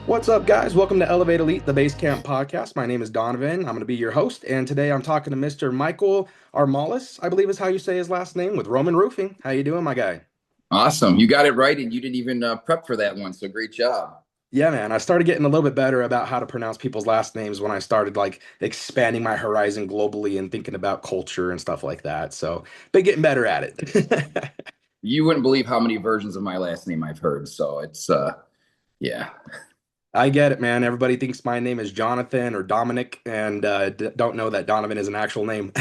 What's up, guys? Welcome to Elevate Elite, the BaseCamp Podcast. My name is Donovan. I'm going to be your host, and today I'm talking to Mr. Michael Armalis, I believe is how you say his last name, with Roman Roofing. How you doing, my guy? Awesome. You got it right, and you didn't even prep for that one. So great job. Yeah, man. I started getting a little bit better about how to pronounce people's last names when I started like expanding my horizon globally and thinking about culture and stuff like that. So, been getting better at it. You wouldn't believe how many versions of my last name I've heard. So yeah. I get it, man. Everybody thinks my name is Jonathan or Dominic, and don't know that Donovan is an actual name.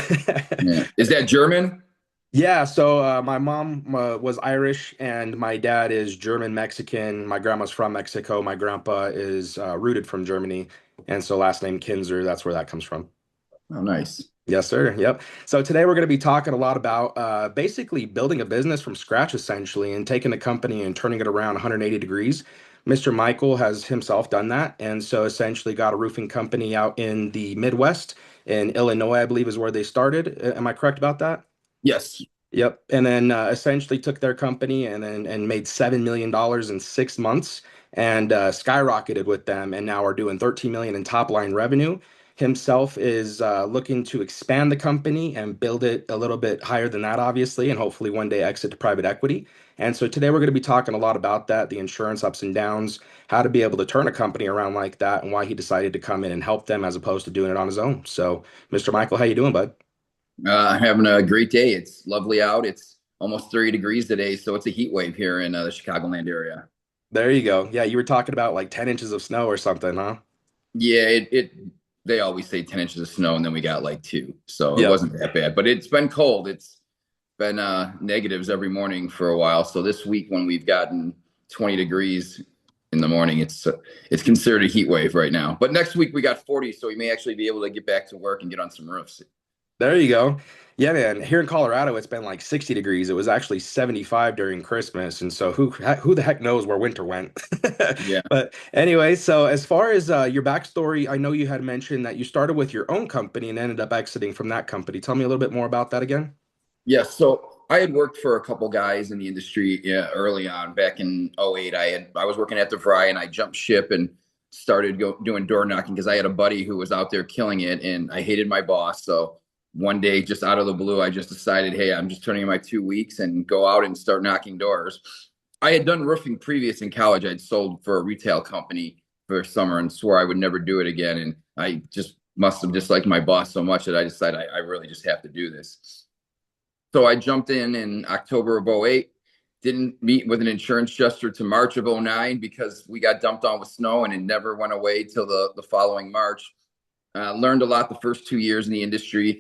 Yeah. Is that German? Yeah, so my mom was Irish and my dad is German Mexican. My grandma's from Mexico. My grandpa is rooted from Germany. And so last name Kinzer, that's where that comes from. Oh, nice. Yes, sir. Yep. So today we're going to be talking a lot about basically building a business from scratch, essentially, and taking a company and turning it around 180 degrees. Mr. Michael has himself done that. And so essentially got a roofing company out in the Midwest in Illinois, I believe is where they started. Am I correct about that? Yes. Yep. And then essentially took their company and made $7 million in 6 months and skyrocketed with them and now are doing 13 million in top line revenue. Himself is looking to expand the company and build it a little bit higher than that, obviously, and hopefully one day exit to private equity. And so today we're going to be talking a lot about that, the insurance ups and downs, how to be able to turn a company around like that, and why he decided to come in and help them as opposed to doing it on his own. So, Mr. Michael, how you doing, bud? Having a great day. It's lovely out. It's almost 30 degrees today. So it's a heat wave here in the Chicagoland area. There you go. Yeah, you were talking about like 10 inches of snow or something, huh? Yeah, they always say 10 inches of snow and then we got like two. So it Yep. wasn't that bad, but it's been cold. It's been negatives every morning for a while. So this week when we've gotten 20 degrees in the morning, it's considered a heat wave right now. But next week we got 40, so we may actually be able to get back to work and get on some roofs. There you go. Yeah, man. Here in Colorado, it's been like 60 degrees. It was actually 75 during Christmas. And so who the heck knows where winter went? Yeah. But anyway, so as far as your backstory, I know you had mentioned that you started with your own company and ended up exiting from that company. Tell me a little bit more about that again. Yeah, so I had worked for a couple guys in the industry, yeah, early on back in '08. I was working at the Fry and I jumped ship and started doing door knocking because I had a buddy who was out there killing it and I hated my boss. So one day, just out of the blue, I just decided, hey, I'm just turning in my 2 weeks and go out and start knocking doors. I had done roofing previous in college. I'd sold for a retail company for a summer and swore I would never do it again. And I just must have disliked my boss so much that I decided I really just have to do this. So I jumped in October of '08. Didn't meet with an insurance adjuster to March of '09 because we got dumped on with snow and it never went away till the following March. Learned a lot the first 2 years in the industry.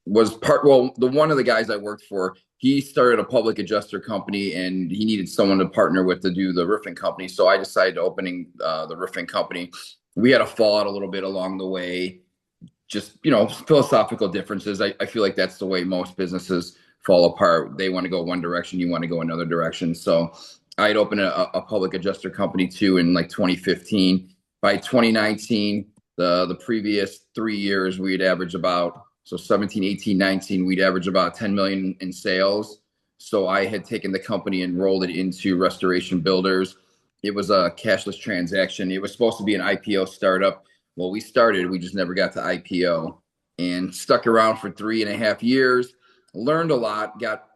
The one of the guys I worked for, he started a public adjuster company and he needed someone to partner with to do the roofing company. So I decided opening the roofing company. We had a fallout a little bit along the way, just philosophical differences. I feel like that's the way most businesses fall apart. They want to go one direction, you want to go another direction. So I had opened a public adjuster company too in like 2015. By 2019, the previous 3 years, we'd average about, so 17, 18, 19, we'd average about 10 million in sales. So I had taken the company and rolled it into Restoration Builders. It was a cashless transaction. It was supposed to be an IPO startup. Well, we started, we just never got to IPO and stuck around for 3.5 years, learned a lot, got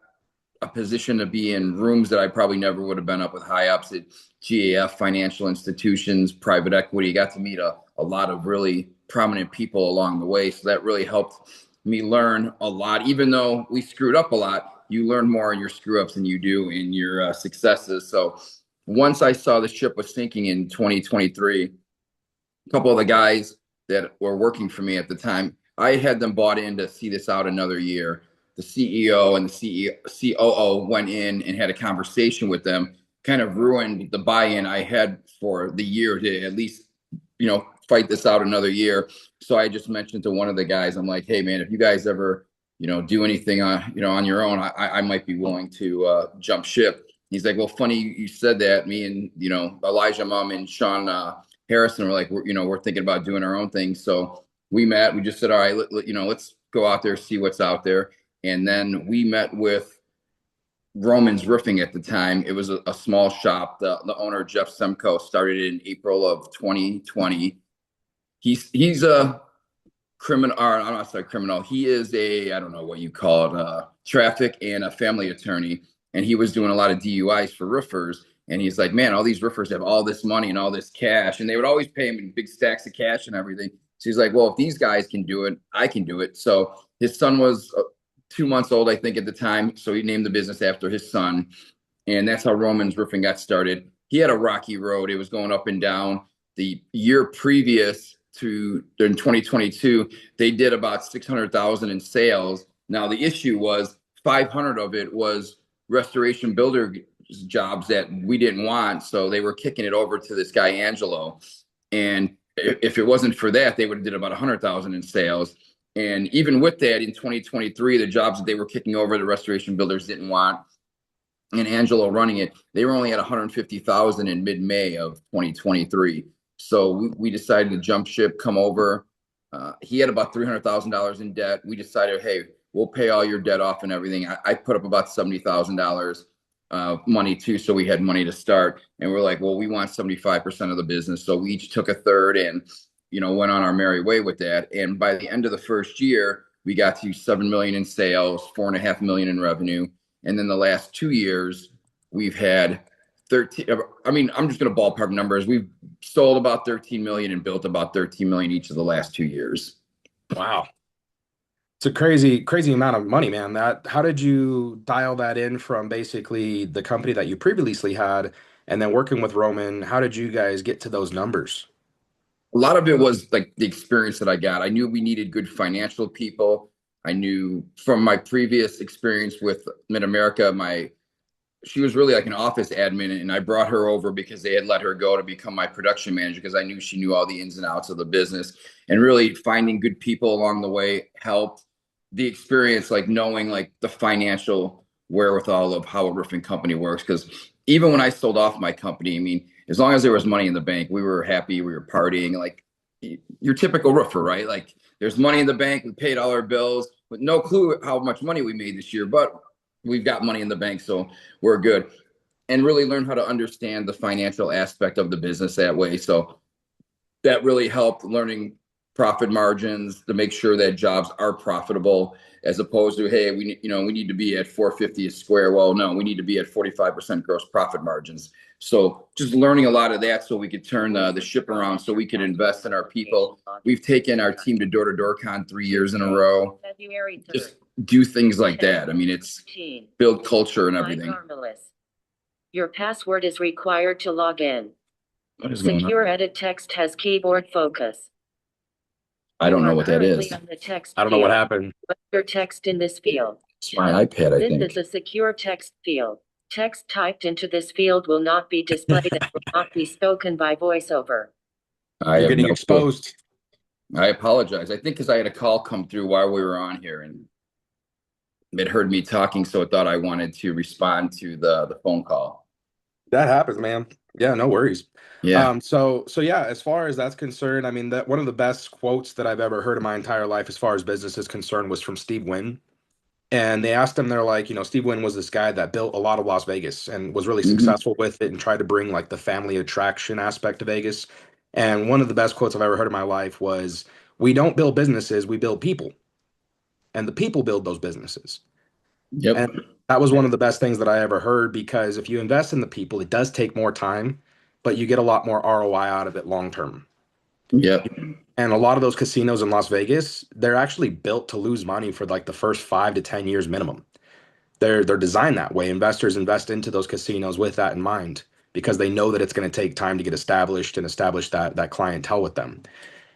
a position to be in rooms that I probably never would have been up with high ups at GAF, financial institutions, private equity. Got to meet a lot of really prominent people along the way. So that really helped me learn a lot. Even though we screwed up a lot, you learn more in your screw ups than you do in your successes. So once I saw the ship was sinking in 2023, a couple of the guys that were working for me at the time, I had them bought in to see this out another year. The CEO and the COO went in and had a conversation with them, kind of ruined the buy-in I had for the year to at least, fight this out another year. So I just mentioned to one of the guys, I'm like, hey man, if you guys ever, do anything on your own, I might be willing to jump ship. He's like, well, funny you said that. Me and, Elijah Mum and Sean Harrison were like, we're thinking about doing our own thing. So we met, we just said, all right, let's go out there, see what's out there. And then we met with Roman's Roofing at the time. It was a small shop. The owner, Jeff Semko, started it in April of 2020. He's a criminal, or I'm not sorry, criminal. He is I don't know what you call it, traffic and a family attorney. And he was doing a lot of DUIs for roofers. And he's like, man, all these roofers have all this money and all this cash. And they would always pay him in big stacks of cash and everything. So he's like, well, if these guys can do it, I can do it. So his son was 2 months old, I think, at the time. So he named the business after his son. And that's how Roman's Roofing got started. He had a rocky road. It was going up and down. The year previous to in 2022, they did about 600,000 in sales. Now the issue was 500 of it was restoration builder jobs that we didn't want, so they were kicking it over to this guy Angelo. And if it wasn't for that, they would have did about 100,000 in sales. And even with that, in 2023, the jobs that they were kicking over, the restoration builders didn't want, and Angelo running it, they were only at 150,000 in mid-May of 2023. So we decided to jump ship, come over. He had about $300,000 in debt. We decided, hey, we'll pay all your debt off and everything. I put up about $70,000 money too, so we had money to start. And we're like, well, we want 75% of the business. So we each took a third and, went on our merry way with that. And by the end of the first year, we got to 7 million in sales, 4.5 million in revenue. And then the last 2 years, we've had 13. I mean, I'm just going to ballpark numbers. We've sold about 13 million and built about 13 million each of the last 2 years. Wow. It's a crazy, crazy amount of money, man. How did you dial that in from basically the company that you previously had and then working with Roman? How did you guys get to those numbers? A lot of it was like the experience that I got. I knew we needed good financial people. I knew from my previous experience with Mid America, she was really like an office admin, and I brought her over because they had let her go to become my production manager because I knew she knew all the ins and outs of the business. And really finding good people along the way helped. The experience, like knowing like the financial wherewithal of how a roofing company works. Because even when I sold off my company, I mean, as long as there was money in the bank, we were happy, we were partying, like your typical roofer, right? Like there's money in the bank, we paid all our bills with no clue how much money we made this year, but we've got money in the bank, so we're good. And really learn how to understand the financial aspect of the business that way. So that really helped learning profit margins to make sure that jobs are profitable, as opposed to, hey, we need to be at 450 a square. Well, no, we need to be at 45% gross profit margins. So just learning a lot of that so we could turn the ship around, so we could invest in our people. We've taken our team to door-to-door con 3 years in a row. Just do things like that. I mean, it's build culture and everything. Your password is required to log in. What is going on? Secure edit text has keyboard focus. I don't know what that is. I don't know what happened. Put your text in this field. It's my iPad, I think. This is a secure text field. Text typed into this field will not be displayed and will not be spoken by voiceover. You're getting exposed. I apologize. I think because I had a call come through while we were on here, and it heard me talking, so it thought I wanted to respond to the phone call. That happens, man. Yeah, no worries. Yeah. So yeah, as far as that's concerned, I mean, that one of the best quotes that I've ever heard in my entire life as far as business is concerned was from Steve Wynn. And they asked him, they're like, Steve Wynn was this guy that built a lot of Las Vegas and was really successful with it and tried to bring like the family attraction aspect to Vegas. And one of the best quotes I've ever heard in my life was, "We don't build businesses, we build people. And the people build those businesses." Yep. And that was one of the best things that I ever heard, because if you invest in the people, it does take more time, but you get a lot more ROI out of it long term. Yep. And a lot of those casinos in Las Vegas, they're actually built to lose money for like the first 5 to 10 years minimum. They're designed that way. Investors invest into those casinos with that in mind because they know that it's going to take time to get established and establish that clientele with them.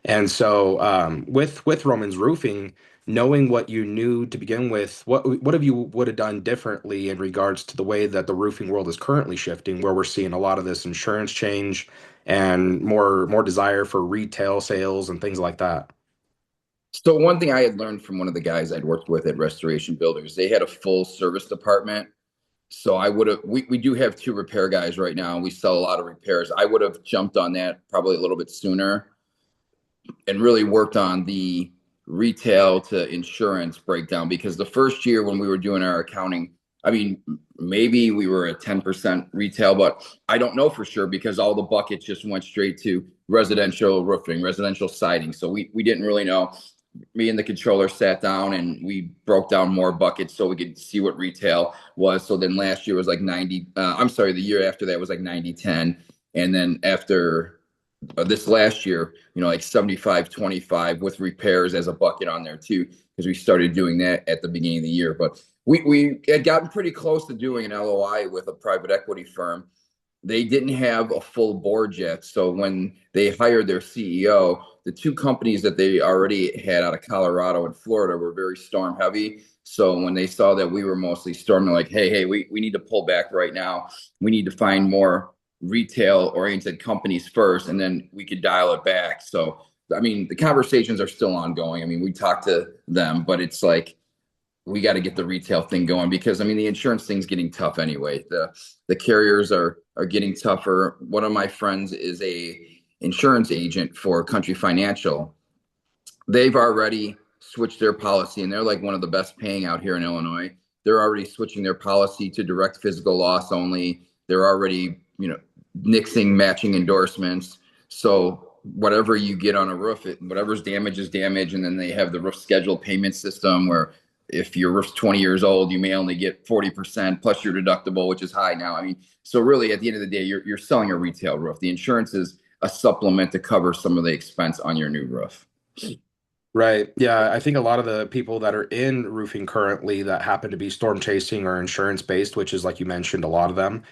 And so with Roman's Roofing, knowing what you knew to begin with, what have you would have done differently in regards to the way that the roofing world is currently shifting, where we're seeing a lot of this insurance change and more desire for retail sales and things like that? So one thing I had learned from one of the guys I'd worked with at Restoration Builders, they had a full service department. So we do have 2 repair guys right now, and we sell a lot of repairs. I would have jumped on that probably a little bit sooner and really worked on the retail to insurance breakdown, because the first year when we were doing our accounting, I mean, maybe we were at 10% retail, but I don't know for sure because all the buckets just went straight to residential roofing, residential siding. So we didn't really know. Me and the controller sat down and we broke down more buckets so we could see what retail was. So then last year was like 90. I'm sorry, the year after that was like 90-10. And then after this last year, like 75-25 with repairs as a bucket on there too, because we started doing that at the beginning of the year. But we had gotten pretty close to doing an LOI with a private equity firm. They didn't have a full board yet. So when they hired their CEO, the two companies that they already had out of Colorado and Florida were very storm heavy. So when they saw that we were mostly storm, they're like, hey, we need to pull back right now. We need to find more retail oriented companies first, and then we could dial it back. So, I mean, the conversations are still ongoing. I mean, we talked to them, but it's like, we got to get the retail thing going because I mean the insurance thing's getting tough anyway. The carriers are getting tougher. One of my friends is a insurance agent for Country Financial. They've already switched their policy and they're like one of the best paying out here in Illinois. They're already switching their policy to direct physical loss only. They're already, nixing matching endorsements. So whatever you get on a roof, whatever's damage is damage. And then they have the roof schedule payment system where if your roof's 20 years old, you may only get 40% plus your deductible, which is high now. I mean, so really at the end of the day, you're selling a retail roof. The insurance is a supplement to cover some of the expense on your new roof. Right. Yeah. I think a lot of the people that are in roofing currently that happen to be storm chasing or insurance based, which is like you mentioned, a lot of them.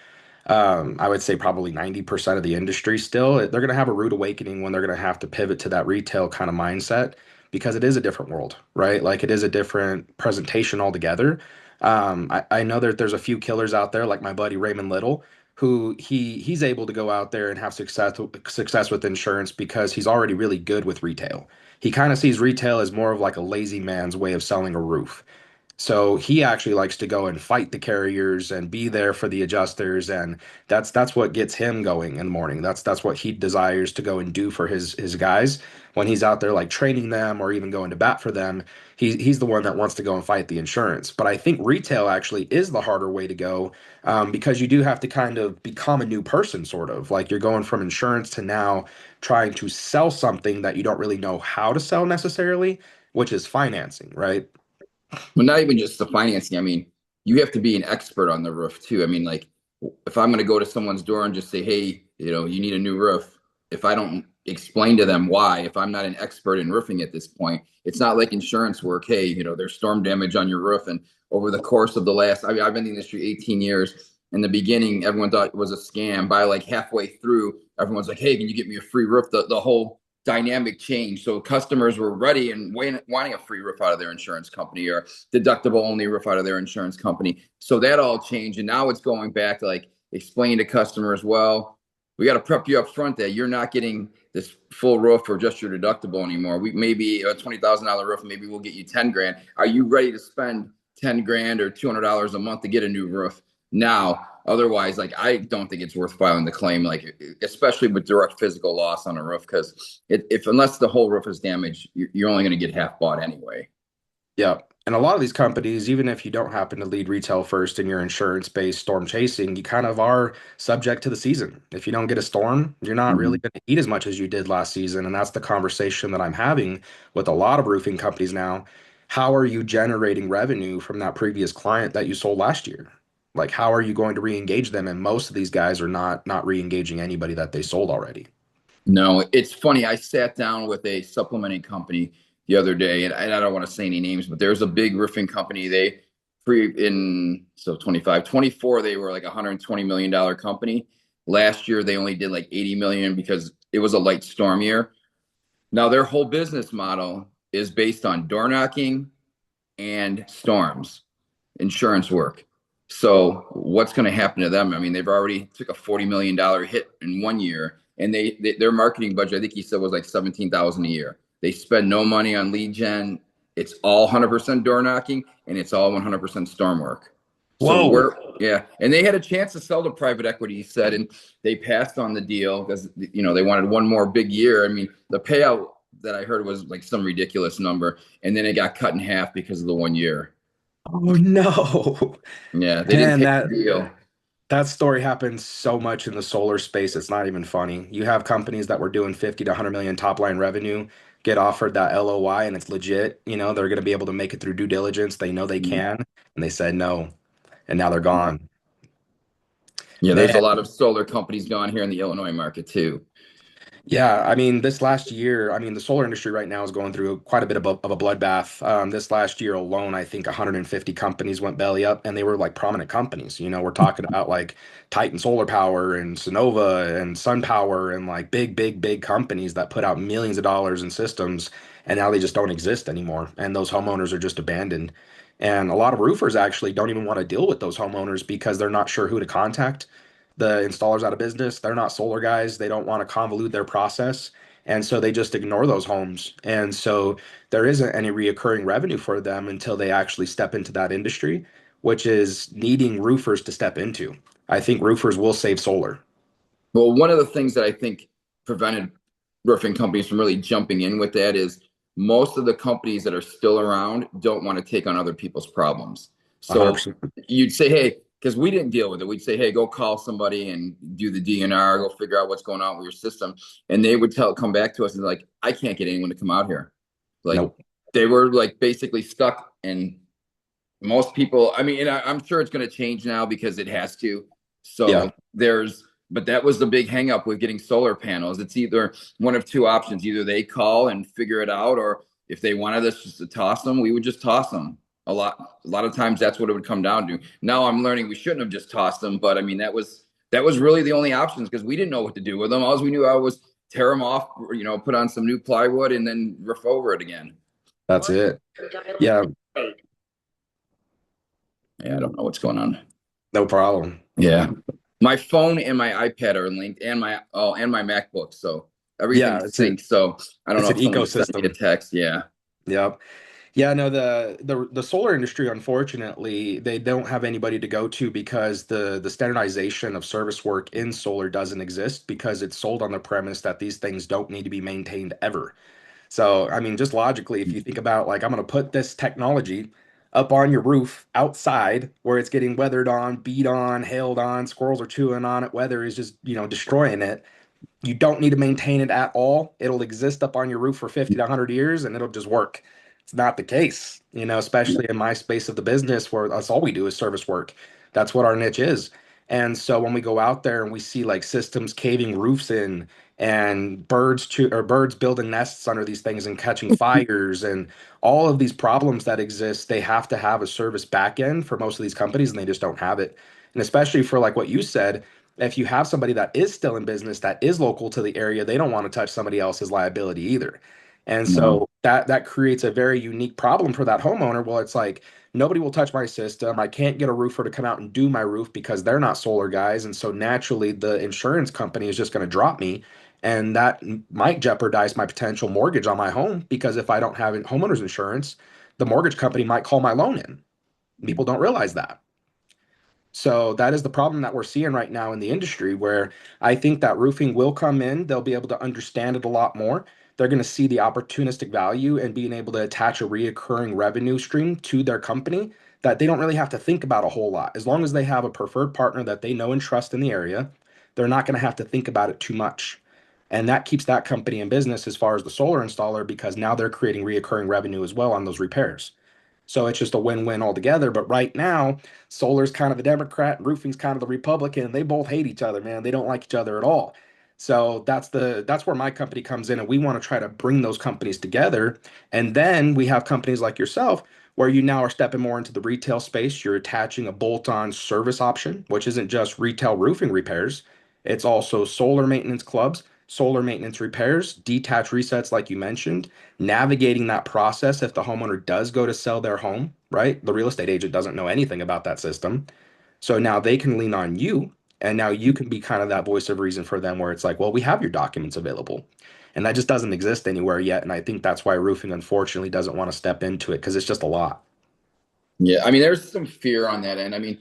I would say probably 90% of the industry still, they're going to have a rude awakening when they're going to have to pivot to that retail kind of mindset because it is a different world, right? Like it is a different presentation altogether. I know that there's a few killers out there, like my buddy Raymond Little, who he's able to go out there and have success with insurance because he's already really good with retail. He kind of sees retail as more of like a lazy man's way of selling a roof. So he actually likes to go and fight the carriers and be there for the adjusters, and that's what gets him going in the morning. That's what he desires to go and do for his guys when he's out there like training them or even going to bat for them. He's the one that wants to go and fight the insurance. But I think retail actually is the harder way to go because you do have to kind of become a new person, sort of like you're going from insurance to now trying to sell something that you don't really know how to sell necessarily, which is financing, right? Well, not even just the financing. I mean, you have to be an expert on the roof too. I mean, like if I'm going to go to someone's door and just say, hey, you need a new roof. If I don't explain to them why, if I'm not an expert in roofing at this point, it's not like insurance work. Hey, there's storm damage on your roof. And over the course of the last, I mean, I've been in the industry 18 years. In the beginning, everyone thought it was a scam. By like halfway through, everyone's like, hey, can you get me a free roof? The whole dynamic change. So customers were ready and wanting a free roof out of their insurance company or deductible only roof out of their insurance company. So that all changed. And now it's going back to like explaining to customers, well, we got to prep you up front that you're not getting this full roof or just your deductible anymore. We maybe a $20,000 roof, maybe we'll get you 10 grand. Are you ready to spend 10 grand or $200 a month to get a new roof now? Otherwise, like, I don't think it's worth filing the claim, like, especially with direct physical loss on a roof, because unless the whole roof is damaged, you're only going to get half bought anyway. Yeah. And a lot of these companies, even if you don't happen to lead retail first in your insurance-based storm chasing, you kind of are subject to the season. If you don't get a storm, you're not really going to eat as much as you did last season. And that's the conversation that I'm having with a lot of roofing companies now. How are you generating revenue from that previous client that you sold last year? Like, how are you going to re-engage them? And most of these guys are not re-engaging anybody that they sold already. No, it's funny. I sat down with a supplementing company the other day, and I don't want to say any names, but there's a big roofing company. They so 25, 24, they were like a $120 million company. Last year, they only did like 80 million because it was a light storm year. Now, their whole business model is based on door knocking and storms, insurance work. So what's going to happen to them? I mean, they've already took a $40 million hit in 1 year, and their marketing budget, I think he said, was like 17,000 a year. They spend no money on lead gen. It's all 100% door knocking, and it's all 100% storm work. So and they had a chance to sell to private equity, he said, and they passed on the deal because they wanted one more big year. I mean, the payout that I heard was like some ridiculous number, and then it got cut in half because of the 1 year. Oh no. Yeah, they didn't Man, take the deal. that story happens so much in the solar space. It's not even funny. You have companies that were doing 50 to 100 million top line revenue get offered that LOI and it's legit. They're going to be able to make it through due diligence. They know they can, and they said no, and now they're gone. Yeah, Man, there's a lot of solar companies gone here in the Illinois market too. yeah, I mean, this last year, I mean, the solar industry right now is going through quite a bit of a bloodbath. This last year alone, I think 150 companies went belly up, and they were like prominent companies. We're talking about like Titan Solar Power and Sonova and SunPower and like big, big, big companies that put out millions of dollars in systems, and now they just don't exist anymore. And those homeowners are just abandoned. And a lot of roofers actually don't even want to deal with those homeowners because they're not sure who to contact. The installers out of business. They're not solar guys. They don't want to convolute their process. And so they just ignore those homes. And so there isn't any reoccurring revenue for them until they actually step into that industry, which is needing roofers to step into. I think roofers will save solar. Well, one of the things that I think prevented roofing companies from really jumping in with that is most of the companies that are still around don't want to take on other people's problems. So 100%. you'd say, hey, because we didn't deal with it, we'd say, hey, go call somebody and do the DNR, go figure out what's going on with your system. And they would come back to us and like, I can't get anyone to come out here. Like Nope. they were like basically stuck. And most people, I mean, and I'm sure it's going to change now because it has to. Yeah, So but that was the big hang up with getting solar panels. It's either one of two options. Either they call and figure it out, or if they wanted us just to toss them, we would just toss them. A lot of times that's what it would come down to. Now I'm learning we shouldn't have just tossed them, but I mean that was really the only options because we didn't know what to do with them. All we knew I was tear them off, put on some new plywood and then roof over it again. that's it. Yeah, Yeah, I don't know what's going on. no problem. Yeah. My phone and my iPad are linked and my MacBook. So Yeah, everything's it's synced. So I don't it's know an if someone just sent me a ecosystem. text. Yeah. Yep. Yeah, no, the solar industry, unfortunately, they don't have anybody to go to because the standardization of service work in solar doesn't exist because it's sold on the premise that these things don't need to be maintained ever. So, I mean, just logically, if you think about like I'm going to put this technology up on your roof outside where it's getting weathered on, beat on, hailed on, squirrels are chewing on it, weather is just, destroying it. You don't need to maintain it at all. It'll exist up on your roof for 50 to 100 years and it'll just work. It's not the case, especially in my space of the business where that's all we do is service work. That's what our niche is. And so when we go out there and we see like systems caving roofs in and birds building nests under these things and catching fires and all of these problems that exist, they have to have a service back end for most of these companies and they just don't have it. And especially for like what you said, if you have somebody that is still in business that is local to the area, they don't want to touch somebody else's liability either. And No. so that creates a very unique problem for that homeowner. Well, it's like nobody will touch my system. I can't get a roofer to come out and do my roof because they're not solar guys. And so naturally the insurance company is just going to drop me. And that might jeopardize my potential mortgage on my home because if I don't have homeowners insurance, the mortgage company might call my loan in. People don't realize that. So that is the problem that we're seeing right now in the industry where I think that roofing will come in. They'll be able to understand it a lot more. They're going to see the opportunistic value and being able to attach a reoccurring revenue stream to their company that they don't really have to think about a whole lot. As long as they have a preferred partner that they know and trust in the area, they're not going to have to think about it too much. And that keeps that company in business as far as the solar installer because now they're creating reoccurring revenue as well on those repairs. So it's just a win-win altogether. But right now, solar's kind of the Democrat, roofing's kind of the Republican. They both hate each other, man. They don't like each other at all. So that's where my company comes in, and we want to try to bring those companies together. And then we have companies like yourself, where you now are stepping more into the retail space. You're attaching a bolt-on service option, which isn't just retail roofing repairs. It's also solar maintenance clubs, solar maintenance repairs, detached resets, like you mentioned navigating that process if the homeowner does go to sell their home, right? The real estate agent doesn't know anything about that system. So now they can lean on you. And now you can be kind of that voice of reason for them where it's like, well, we have your documents available. And that just doesn't exist anywhere yet. And I think that's why roofing, unfortunately, doesn't want to step into it because it's just a lot. Yeah. I mean, there's some fear on that end. I mean,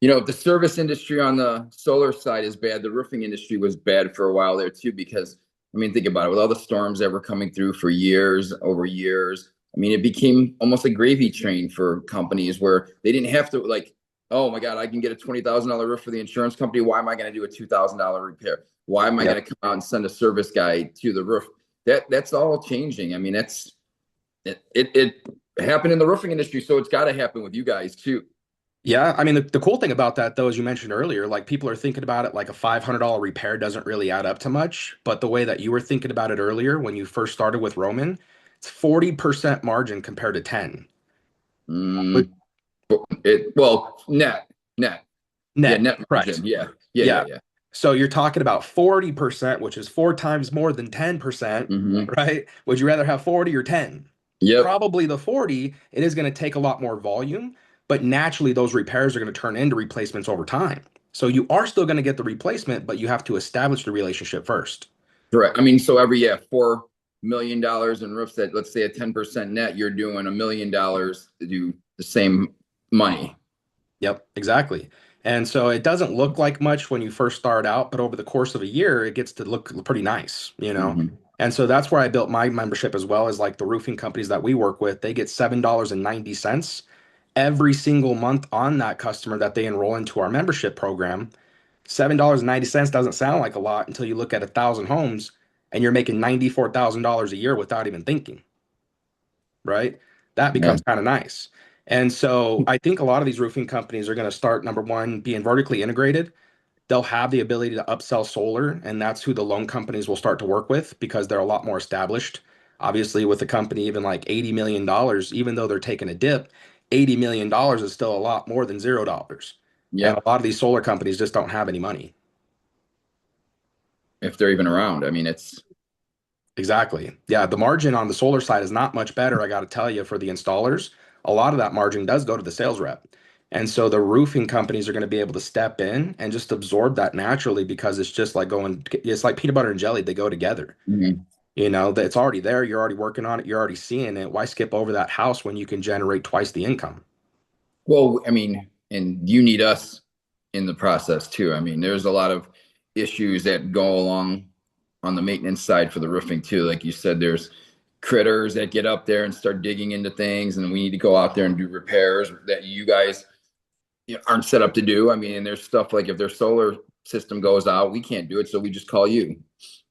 the service industry on the solar side is bad. The roofing industry was bad for a while there too, because I mean, think about it. With all the storms that were coming through for years over years, I mean, it became almost a gravy train for companies where they didn't have to like, oh my God, I can get a $20,000 roof for the insurance company. Why am I going to do a $2,000 repair? Why am I Yep. going to come out and send a service guy to the roof? That's all changing. I mean, it happened in the roofing industry, so it's got to happen with you guys too. Yeah, I mean the cool thing about that though, as you mentioned earlier, like people are thinking about it like a $500 repair doesn't really add up to much, but the way that you were thinking about it earlier when you first started with Roman, it's 40% margin compared to 10. But Mm, well, net, yeah, net, net correct. margin, Yeah. yeah. So you're talking about 40%, which is four times more than 10%, Hmm. right? Would you rather have 40 or 10? Yep. Probably the 40. It is going to take a lot more volume, but naturally those repairs are going to turn into replacements over time. So you are still going to get the replacement, but you have to establish the relationship first. Correct. I mean, so every $4 million in roofs that let's say a 10% net, you're doing $1 million to do the same money. Yep, exactly. And so it doesn't look like much when you first start out, but over the course of a year, it gets to look pretty nice, you know? Hmm. And so that's where I built my membership as well as like the roofing companies that we work with. They get $7.90 every single month on that customer that they enroll into our membership program. $7.90 doesn't sound like a lot until you look at 1,000 homes and you're making $94,000 a year without even thinking, right? That Yeah. becomes kind of nice. And so I think a lot of these roofing companies are going to start, number one, being vertically integrated. They'll have the ability to upsell solar, and that's who the loan companies will start to work with because they're a lot more established. Obviously, with a company even like $80 million, even though they're taking a dip, $80 million is still a lot more than $0. And a Yep. lot of these solar companies just don't have any money. If they're even around. I mean, it's Exactly. Yeah, the margin on the solar side is not much better, I got to tell you, for the installers. A lot of that margin does go to the sales rep. And so the roofing companies are going to be able to step in and just absorb that naturally because it's just like it's like peanut butter and jelly. They go together. mhm. You know, that it's already there. You're already working on it. You're already seeing it. Why skip over that house when you can generate twice the income? Well, I mean, and you need us in the process too. I mean, there's a lot of issues that go along on the maintenance side for the roofing too. Like you said, there's critters that get up there and start digging into things, and we need to go out there and do repairs that you guys aren't set up to do. I mean, and there's stuff like if their solar system goes out, we can't do it, so we just call you.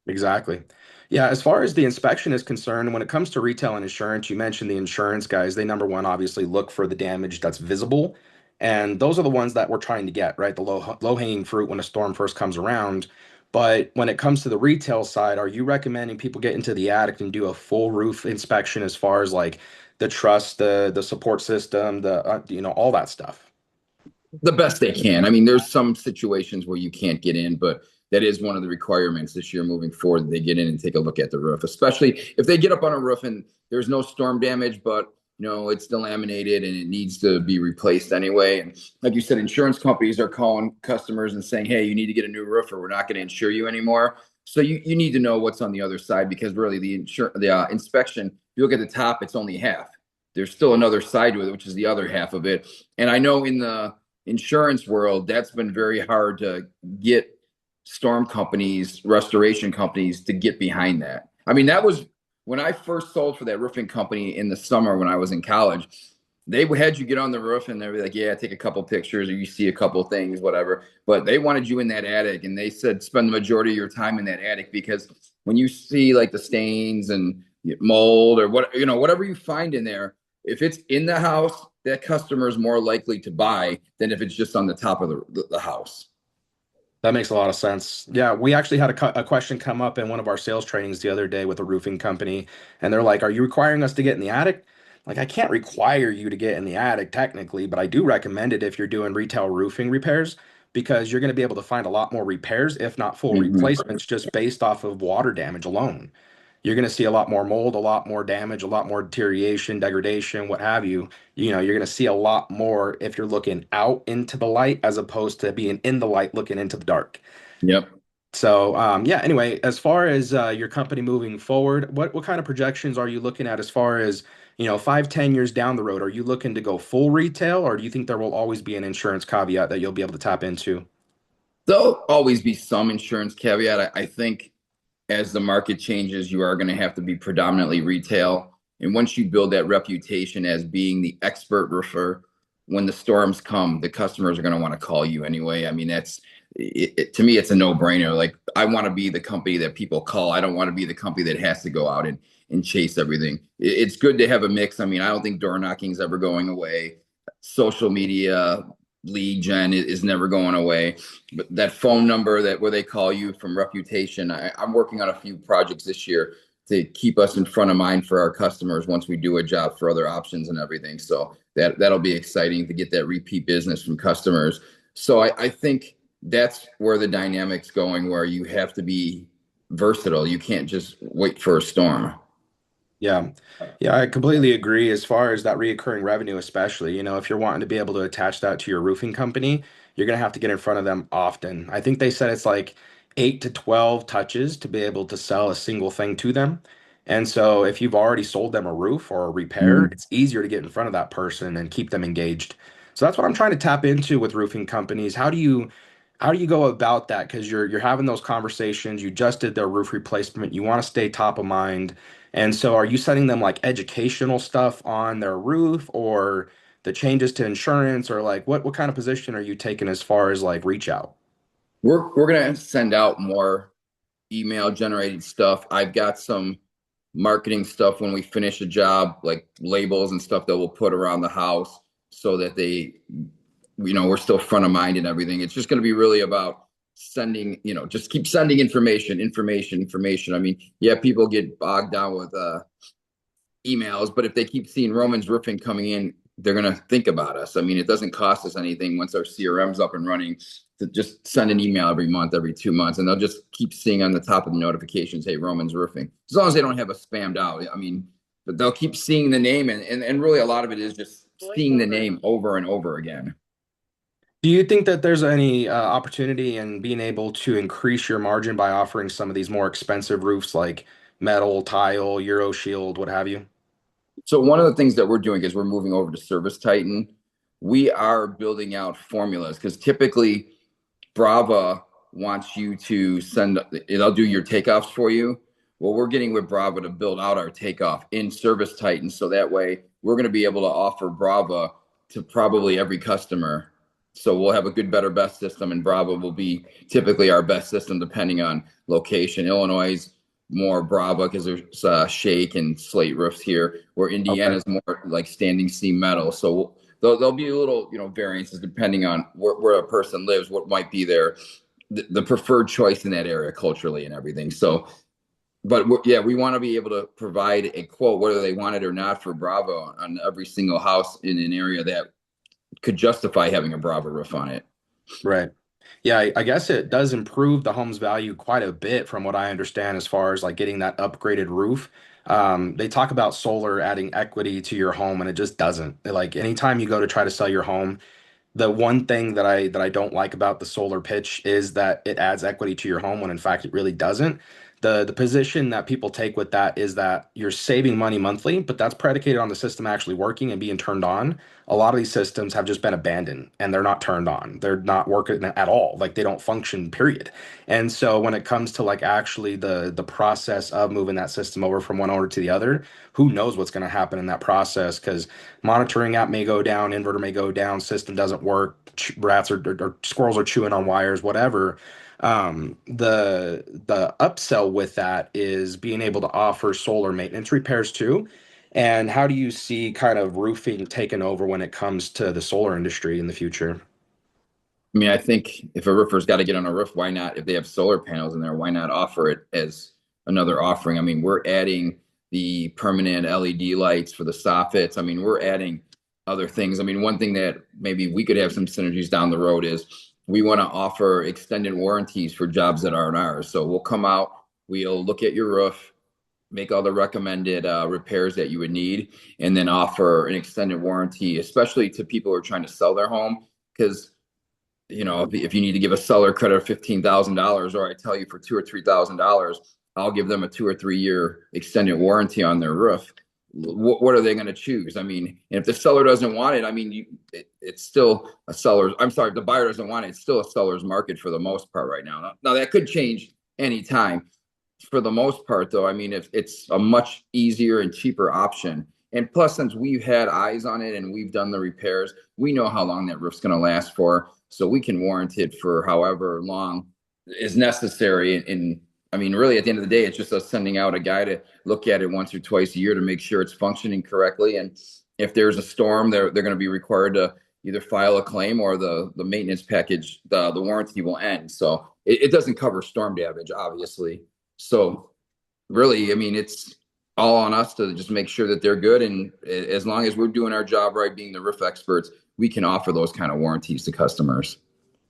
Exactly. Yeah, as far as the inspection is concerned, when it comes to retail and insurance, you mentioned the insurance guys. They number one obviously look for the damage that's visible, and those are the ones that we're trying to get, right? The low hanging fruit when a storm first comes around. But when it comes to the retail side, are you recommending people get into the attic and do a full roof inspection as far as like the truss, the support system, the all that stuff? The best they can. I mean, there's some situations where you can't get in, but that is one of the requirements this year moving forward. They get in and take a look at the roof, especially if they get up on a roof and there's no storm damage, but it's delaminated and it needs to be replaced anyway. And like you said, insurance companies are calling customers and saying, "Hey, you need to get a new roof, or we're not going to insure you anymore." So you need to know what's on the other side because really the inspection, if you look at the top, it's only half. There's still another side to it, which is the other half of it. And I know in the insurance world, that's been very hard to get storm companies, restoration companies to get behind that. I mean, that was when I first sold for that roofing company in the summer when I was in college. They had you get on the roof and they'd be like, yeah, take a couple pictures or you see a couple things, whatever. But they wanted you in that attic and they said spend the majority of your time in that attic because when you see like the stains and mold or whatever you find in there, if it's in the house, that customer is more likely to buy than if it's just on the top of the house. That makes a lot of sense. Yeah, we actually had a question come up in one of our sales trainings the other day with a roofing company, and they're like, "Are you requiring us to get in the attic?" Like, I can't require you to get in the attic technically, but I do recommend it if you're doing retail roofing repairs because you're going to be able to find a lot more repairs, if not full Mm-hmm. replacements, just based off of water damage alone. You're going to see a lot more mold, a lot more damage, a lot more deterioration, degradation, what have you. You're going to see a lot more if you're looking out into the light as opposed to being in the light looking into the dark. Yep. So, yeah, anyway, as far as your company moving forward, what kind of projections are you looking at as far as, 5, 10 years down the road? Are you looking to go full retail, or do you think there will always be an insurance caveat that you'll be able to tap into? There'll always be some insurance caveat. I think as the market changes, you are going to have to be predominantly retail. And once you build that reputation as being the expert roofer, when the storms come, the customers are going to want to call you anyway. I mean, to me, it's a no-brainer. Like, I want to be the company that people call. I don't want to be the company that has to go out and chase everything. It's good to have a mix. I mean, I don't think door knocking is ever going away. Social media lead gen is never going away. But that phone number where they call you from reputation, I'm working on a few projects this year to keep us in front of mind for our customers once we do a job for other options and everything. So that'll be exciting to get that repeat business from customers. So I think that's where the dynamic's going, where you have to be versatile. You can't just wait for a storm. Yeah. Yeah, I completely agree as far as that reoccurring revenue, especially, if you're wanting to be able to attach that to your roofing company, you're going to have to get in front of them often. I think they said it's like 8 to 12 touches to be able to sell a single thing to them. And so if you've already sold them a roof or a repair, Mm. it's easier to get in front of that person and keep them engaged. So that's what I'm trying to tap into with roofing companies. How do you go about that? Because you're having those conversations. You just did their roof replacement. You want to stay top of mind. And so are you sending them like educational stuff on their roof or the changes to insurance or like what kind of position are you taking as far as like reach out? We're gonna send out more email generated stuff. I've got some marketing stuff when we finish a job, like labels and stuff that we'll put around the house so that we're still front of mind and everything. It's just going to be really about sending, just keep sending information. I mean, yeah, people get bogged down with emails, but if they keep seeing Roman's Roofing coming in, they're going to think about us. I mean, it doesn't cost us anything once our CRM's up and running to just send an email every month, every 2 months, and they'll just keep seeing on the top of the notifications, hey, Roman's Roofing. As long as they don't have us spammed out. I mean, but they'll keep seeing the name, and really a lot of it is just seeing the name over and over again. Do you think that there's any opportunity in being able to increase your margin by offering some of these more expensive roofs like metal, tile, Euro Shield, what have you? So one of the things that we're doing is we're moving over to Service Titan. We are building out formulas because typically Brava wants you to they'll do your takeoffs for you. Well, we're getting with Brava to build out our takeoff in Service Titan. So that way we're going to be able to offer Brava to probably every customer. So we'll have a good, better, best system, and Brava will be typically our best system depending on location. Illinois more Brava because there's shake and slate roofs here, where Indiana Okay. is more like standing seam metal. So there'll be a little, variances depending on where a person lives, what might be the preferred choice in that area culturally and everything. So, but yeah, we want to be able to provide a quote, whether they want it or not, for Bravo on every single house in an area that could justify having a Bravo roof on it. Right. Yeah, I guess it does improve the home's value quite a bit from what I understand as far as like getting that upgraded roof. They talk about solar adding equity to your home and it just doesn't. Like anytime you go to try to sell your home, the one thing that I don't like about the solar pitch is that it adds equity to your home when in fact it really doesn't. The position that people take with that is that you're saving money monthly, but that's predicated on the system actually working and being turned on. A lot of these systems have just been abandoned and they're not turned on. They're not working at all. Like they don't function, period. And so when it comes to like actually the process of moving that system over from one owner to the other, who knows what's going to happen in that process? Because monitoring app may go down, inverter may go down, system doesn't work, rats or squirrels are chewing on wires, whatever. The upsell with that is being able to offer solar maintenance repairs too. And how do you see kind of roofing taking over when it comes to the solar industry in the future? I mean, I think if a roofer's got to get on a roof, why not? If they have solar panels in there, why not offer it as another offering? I mean, we're adding the permanent LED lights for the soffits. I mean, we're adding other things. I mean, one thing that maybe we could have some synergies down the road is we want to offer extended warranties for jobs that aren't ours. So we'll come out, we'll look at your roof, make all the recommended repairs that you would need, and then offer an extended warranty, especially to people who are trying to sell their home. Because if you need to give a seller credit of $15,000, or I tell you for $2,000 or $3,000, I'll give them a 2 or 3 year extended warranty on their roof. What are they going to choose? I mean, and if the seller doesn't want it, I mean, it's still a seller's. I'm sorry, if the buyer doesn't want it, it's still a seller's market for the most part right now. Now that could change anytime. for the most part, though, I mean, if it's a much easier and cheaper option. And plus, since we've had eyes on it and we've done the repairs, we know how long that roof's going to last for. So we can warrant it for however long is necessary. And I mean, really, at the end of the day, it's just us sending out a guy to look at it once or twice a year to make sure it's functioning correctly. And if there's a storm, they're going to be required to either file a claim or the maintenance package, the warranty will end. So it doesn't cover storm damage, obviously. So really, I mean, it's all on us to just make sure that they're good. And as long as we're doing our job right, being the roof experts, we can offer those kind of warranties to customers.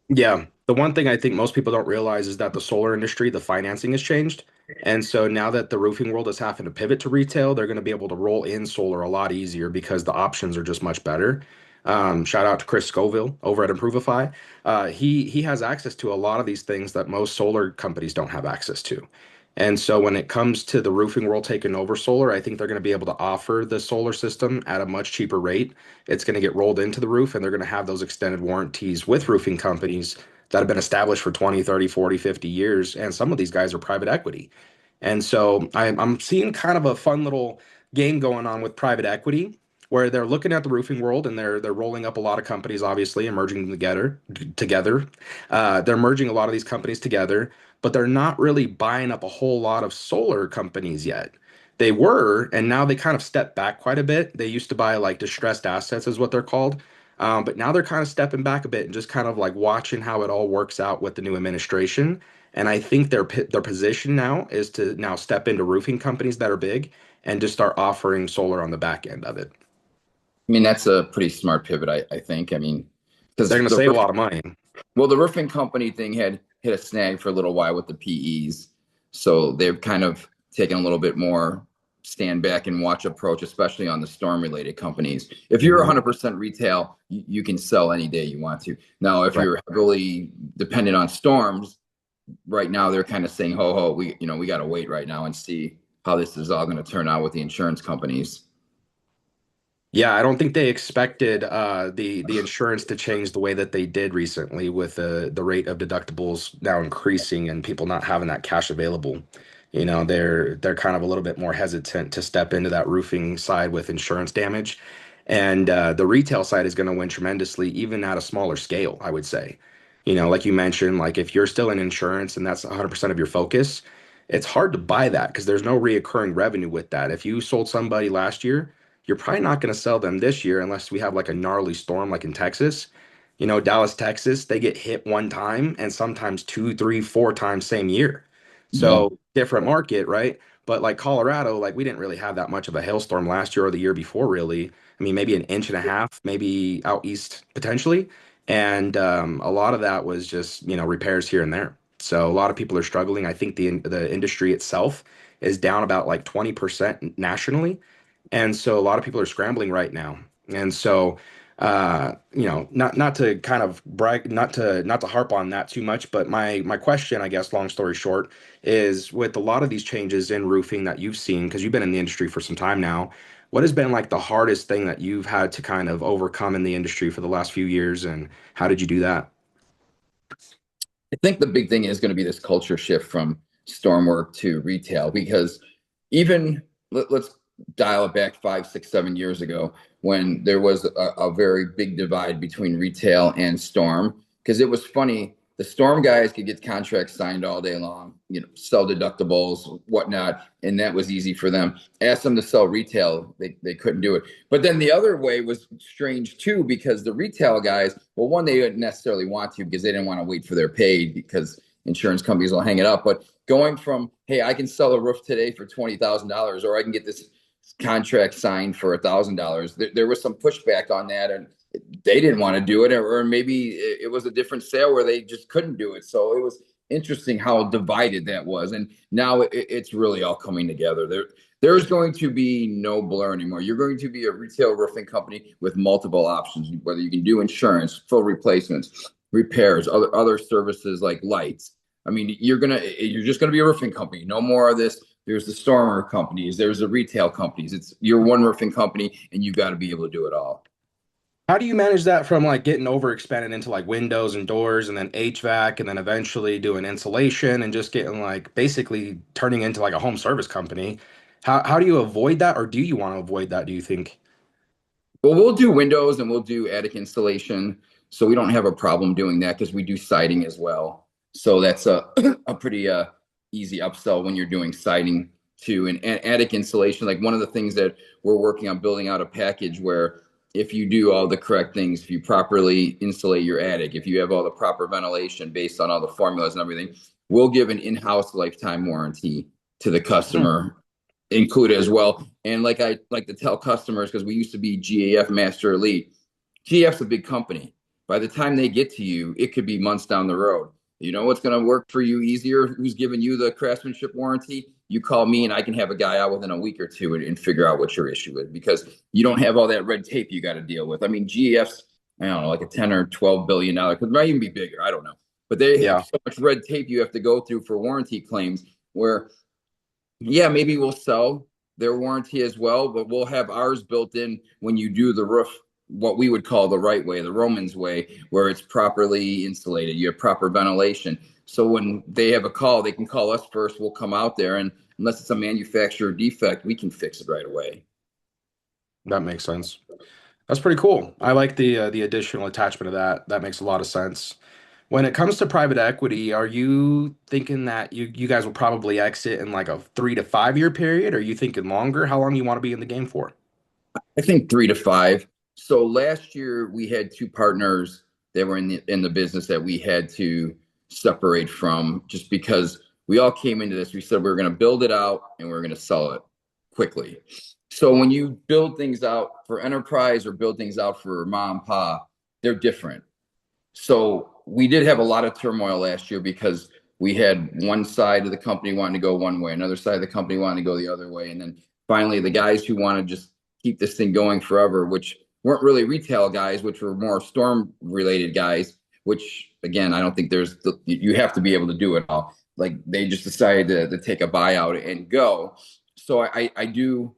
Yeah. The one thing I think most people don't realize is that the solar industry, the financing has changed. And so now that the roofing world is having to pivot to retail, they're going to be able to roll in solar a lot easier because the options are just much better. Shout out to Chris Scoville over at Improvify. He has access to a lot of these things that most solar companies don't have access to. And so when it comes to the roofing world taking over solar, I think they're going to be able to offer the solar system at a much cheaper rate. It's going to get rolled into the roof, and they're going to have those extended warranties with roofing companies that have been established for 20, 30, 40, 50 years. And some of these guys are private equity. And so I'm seeing kind of a fun little game going on with private equity where they're looking at the roofing world and they're rolling up a lot of companies, obviously, and merging them together. They're merging a lot of these companies together, but they're not really buying up a whole lot of solar companies yet. They were, and now they kind of stepped back quite a bit. They used to buy like distressed assets, is what they're called. But now they're kind of stepping back a bit and just kind of like watching how it all works out with the new administration. And I think their position now is to now step into roofing companies that are big and just start offering solar on the back end of it. I mean, that's a pretty smart pivot, I think. I mean, They're because going to save a lot of money. well, the roofing company thing had hit a snag for a little while with the PEs. So they've kind of taken a little bit more stand back and watch approach, especially on the storm related companies. If you're 100% retail, you can sell any day you want to. Now, if you're heavily dependent on storms, right now they're kind of saying, we got to wait right now and see how this is all going to turn out with the insurance companies. Yeah, I don't think they expected the insurance to change the way that they did recently with the rate of deductibles now increasing and people not having that cash available. You know, they're kind of a little bit more hesitant to step into that roofing side with insurance damage. And the retail side is going to win tremendously, even at a smaller scale, I would say. You know, like you mentioned, like if you're still in insurance and that's 100% of your focus, it's hard to buy that because there's no reoccurring revenue with that. If you sold somebody last year, you're probably not going to sell them this year unless we have like a gnarly storm like in Texas. You know, Dallas, Texas, they get hit one time and sometimes two, three, four times same year. Yeah. So different market, right? But like Colorado, like we didn't really have that much of a hailstorm last year or the year before, really. I mean, maybe an inch and a half, maybe out east potentially. And a lot of that was just, you know, repairs here and there. So a lot of people are struggling. I think the industry itself is down about like 20% nationally. And so a lot of people are scrambling right now. And so you know, not to kind of brag, not to harp on that too much, but my question, I guess, long story short, is with a lot of these changes in roofing that you've seen, because you've been in the industry for some time now, what has been like the hardest thing that you've had to kind of overcome in the industry for the last few years, and how did you do that? I think the big thing is going to be this culture shift from storm work to retail because even let's dial it back 5, 6, 7 years ago when there was a very big divide between retail and storm because it was funny. The storm guys could get contracts signed all day long, sell deductibles, whatnot, and that was easy for them. Ask them to sell retail, they couldn't do it. But then the other way was strange too, because the retail guys, well, one, they didn't necessarily want to because they didn't want to wait for their pay because insurance companies will hang it up. But going from, hey, I can sell a roof today for $20,000, or I can get this contract signed for $1,000. There was some pushback on that, and they didn't want to do it, or maybe it was a different sale where they just couldn't do it. So it was interesting how divided that was, and now it's really all coming together. There's going to be no blur anymore. You're going to be a retail roofing company with multiple options, whether you can do insurance, full replacements, repairs, other services like lights. I mean, you're just gonna be a roofing company. No more of this. There's the stormer companies. There's the retail companies. You're one roofing company, and you got to be able to do it all. How do you manage that from like getting overexpanded into like windows and doors and then HVAC and then eventually doing insulation and just getting like basically turning into like a home service company? How do you avoid that, or do you want to avoid that, do you think? Well, we'll do windows and we'll do attic installation. So we don't have a problem doing that because we do siding as well. So that's a, a pretty easy upsell when you're doing siding too. And attic installation, like one of the things that we're working on building out a package where if you do all the correct things, if you properly insulate your attic, if you have all the proper ventilation based on all the formulas and everything, we'll give an in-house lifetime warranty to the Hmm. customer included as well. And like I like to tell customers, because we used to be GAF Master Elite, GAF's a big company. By the time they get to you, it could be months down the road. You know what's going to work for you easier? Who's giving you the craftsmanship warranty? You call me and I can have a guy out within a week or two and figure out what your issue is because you don't have all that red tape you got to deal with. I mean, GAF's, I don't know, like a 10 or $12 billion, because it might even be bigger. I don't know. But they have Yeah, so much red tape you have to go through for warranty claims where yeah, maybe we'll sell their warranty as well, but we'll have ours built in when you do the roof, what we would call the right way, the Romans way, where it's properly insulated, you have proper ventilation. So when they have a call, they can call us first. We'll come out there, and unless it's a manufacturer defect, we can fix it right away. that makes sense. That's pretty cool. I like the additional attachment of that. That makes a lot of sense. When it comes to private equity, are you thinking that you guys will probably exit in like a 3 to 5 year period? Or are you thinking longer? How long you want to be in the game for? I think 3 to 5. So last year we had two partners that were in the business that we had to separate from just because we all came into this. We said we were going to build it out and we are going to sell it quickly. So when you build things out for enterprise or build things out for mom and pop, they're different. So we did have a lot of turmoil last year because we had one side of the company wanting to go one way, another side of the company wanting to go the other way, and then finally the guys who want to just keep this thing going forever, which weren't really retail guys, which were more storm related guys, which again, I don't think you have to be able to do it all. Like they just decided to take a buyout and go. So I do,